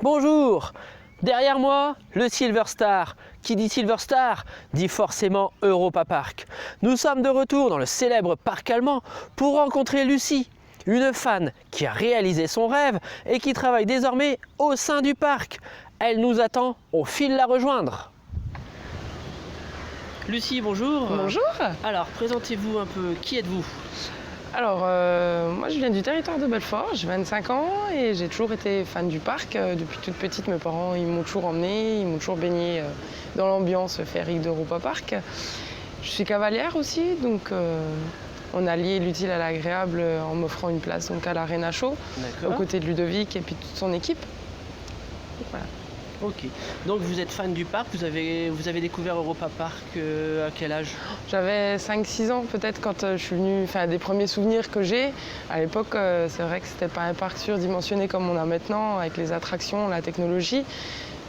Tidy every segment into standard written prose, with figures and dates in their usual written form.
Bonjour! Derrière moi, le Silver Star. Qui dit Silver Star dit forcément Europa Park. Nous sommes de retour dans le célèbre parc allemand pour rencontrer Lucie, une fan qui a réalisé son rêve et qui travaille désormais au sein du parc. Elle nous attend, on file la rejoindre. Lucie, bonjour. Bonjour. Alors, présentez-vous un peu, qui êtes-vous? Alors, moi je viens du territoire de Belfort, j'ai 25 ans et j'ai toujours été fan du parc. Depuis toute petite, mes parents ils m'ont toujours emmenée, ils m'ont toujours baignée dans l'ambiance féerique d'Europa Park. Je suis cavalière aussi, donc on a lié l'utile à l'agréable en m'offrant une place donc, à l'Arena Show, aux côtés de Ludovic et puis toute son équipe. Voilà. Ok, donc vous êtes fan du parc, vous avez découvert Europa Park à quel âge? J'avais 5-6 ans peut-être quand je suis venue, enfin des premiers souvenirs que j'ai. À l'époque, c'est vrai que c'était pas un parc surdimensionné comme on a maintenant, avec les attractions, la technologie.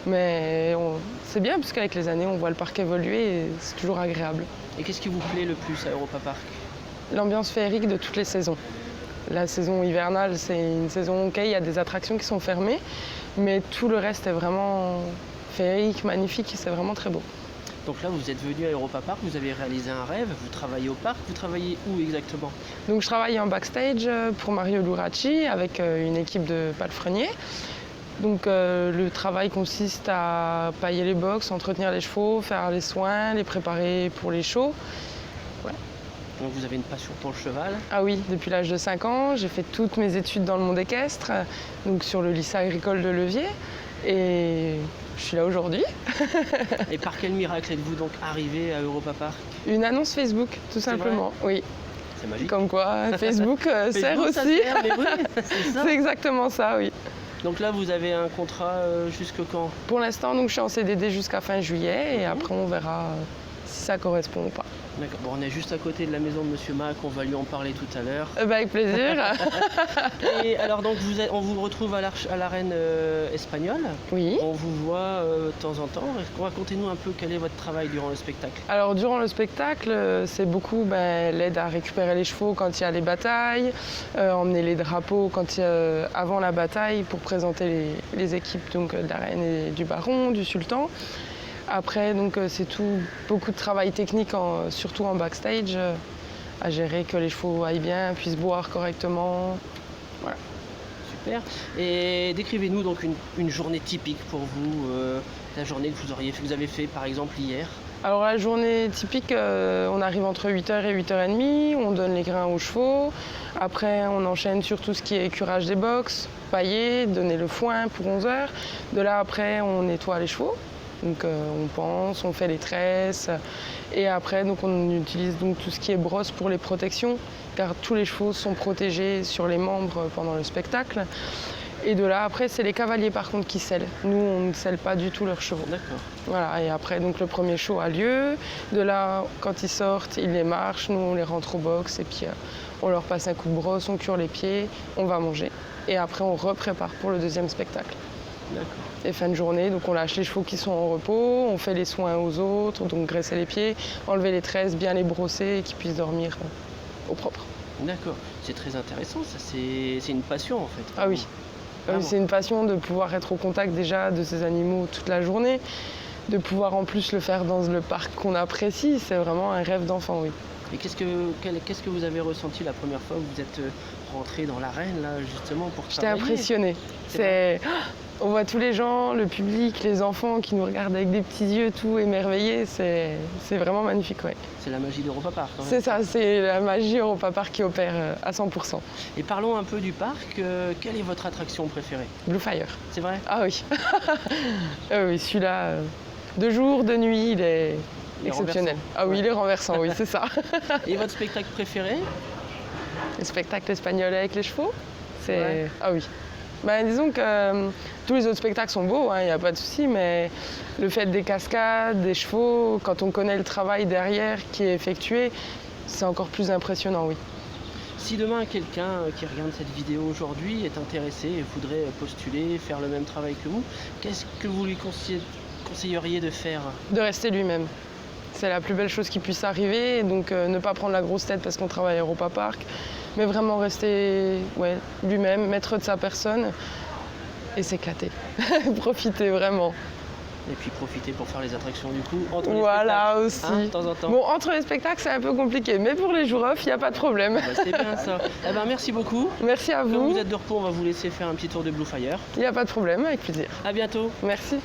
Mais c'est bien parce qu'avec les années, on voit le parc évoluer et c'est toujours agréable. Et qu'est-ce qui vous plaît le plus à Europa Park? L'ambiance féerique de toutes les saisons. La saison hivernale, c'est une saison ok, il y a des attractions qui sont fermées, mais tout le reste est vraiment féerique, magnifique, c'est vraiment très beau. Donc là, vous êtes venu à Europa Park, vous avez réalisé un rêve, vous travaillez au parc, vous travaillez où exactement? Donc je travaille en backstage pour Mario Luracci avec une équipe de palefreniers. Donc le travail consiste à pailler les box, entretenir les chevaux, faire les soins, les préparer pour les shows. Voilà. Donc vous avez une passion pour le cheval? Ah oui, depuis l'âge de 5 ans, j'ai fait toutes mes études dans le monde équestre, donc sur le lycée agricole de Levier, et je suis là aujourd'hui. Et par quel miracle êtes-vous donc arrivé à Europa Park? Une annonce Facebook, tout simplement, oui. C'est magique. Comme quoi, Facebook sert aussi. Ça sert, mais oui, c'est ça. C'est exactement ça, oui. Donc là, vous avez un contrat jusque quand? Pour l'instant, donc, je suis en CDD jusqu'à fin juillet, et après on verra si ça correspond ou pas. D'accord, bon, on est juste à côté de la maison de Monsieur Mac, on va lui en parler tout à l'heure. Avec plaisir. Et alors donc on vous retrouve à l'arène espagnole. Oui. On vous voit de temps en temps. Racontez-nous un peu quel est votre travail durant le spectacle. Alors durant le spectacle, c'est beaucoup l'aide à récupérer les chevaux quand il y a les batailles, emmener les drapeaux avant la bataille pour présenter les équipes donc, de la reine et du baron, du sultan. Après, donc, c'est beaucoup de travail technique, surtout en backstage, à gérer que les chevaux aillent bien, puissent boire correctement. Voilà. Super. Et décrivez-nous donc une journée typique pour vous, la journée que vous avez fait par exemple hier. Alors la journée typique, on arrive entre 8h et 8h30, on donne les grains aux chevaux. Après, on enchaîne sur tout ce qui est curage des box, pailler, donner le foin pour 11h. De là, après, on nettoie les chevaux. Donc on pense, on fait les tresses et après donc, on utilise donc, tout ce qui est brosse pour les protections car tous les chevaux sont protégés sur les membres pendant le spectacle. Et de là après c'est les cavaliers par contre qui scellent. Nous on ne scelle pas du tout leurs chevaux. D'accord. Voilà, et après donc le premier show a lieu. De là quand ils sortent, ils les marchent, nous on les rentre au box et puis on leur passe un coup de brosse, on cure les pieds, on va manger. Et après on reprépare pour le deuxième spectacle. D'accord. Et fin de journée, donc on lâche les chevaux qui sont en repos, on fait les soins aux autres, donc graisser les pieds, enlever les tresses, bien les brosser et qu'ils puissent dormir au propre. D'accord, c'est très intéressant, ça c'est une passion en fait. Ah oui, c'est une passion de pouvoir être au contact déjà de ces animaux toute la journée, de pouvoir en plus le faire dans le parc qu'on apprécie, c'est vraiment un rêve d'enfant, oui. Et qu'est-ce que vous avez ressenti la première fois où vous êtes rentré dans l'arène là justement pour travailler? J'étais impressionnée. On voit tous les gens, le public, les enfants qui nous regardent avec des petits yeux tout émerveillés, c'est vraiment magnifique. Ouais. C'est la magie d'Europa Park. C'est ça, c'est la magie Europa Park qui opère à 100%. Et parlons un peu du parc, quelle est votre attraction préférée? Blue Fire. C'est vrai? Ah oui. Ah oui, celui-là, de jour, de nuit, il est exceptionnel. Renversant. Ah oui, Ouais. il est renversant, oui, c'est ça. Et votre spectacle préféré? Le spectacle espagnol avec les chevaux, c'est... Ouais. Ah oui. Disons que tous les autres spectacles sont beaux, il n'y a pas de souci, mais le fait des cascades, des chevaux, quand on connaît le travail derrière qui est effectué, c'est encore plus impressionnant, oui. Si demain quelqu'un qui regarde cette vidéo aujourd'hui est intéressé et voudrait postuler, faire le même travail que vous, qu'est-ce que vous lui conseilleriez de faire? De rester lui-même. C'est la plus belle chose qui puisse arriver, donc ne pas prendre la grosse tête parce qu'on travaille à Europa Park, mais vraiment rester lui-même, maître de sa personne, et s'éclater. Profiter vraiment. Et puis profiter pour faire les attractions du coup entre les Voilà spectacles, aussi. hein, de temps en temps. Bon, entre les spectacles, c'est un peu compliqué, mais pour les jours off, il n'y a pas de problème. Bah, c'est bien ça. Eh ben, merci beaucoup. Merci à Comme vous. vous êtes de repos, on va vous laisser faire un petit tour de Blue Fire. Il n'y a pas de problème, avec plaisir. À bientôt. Merci.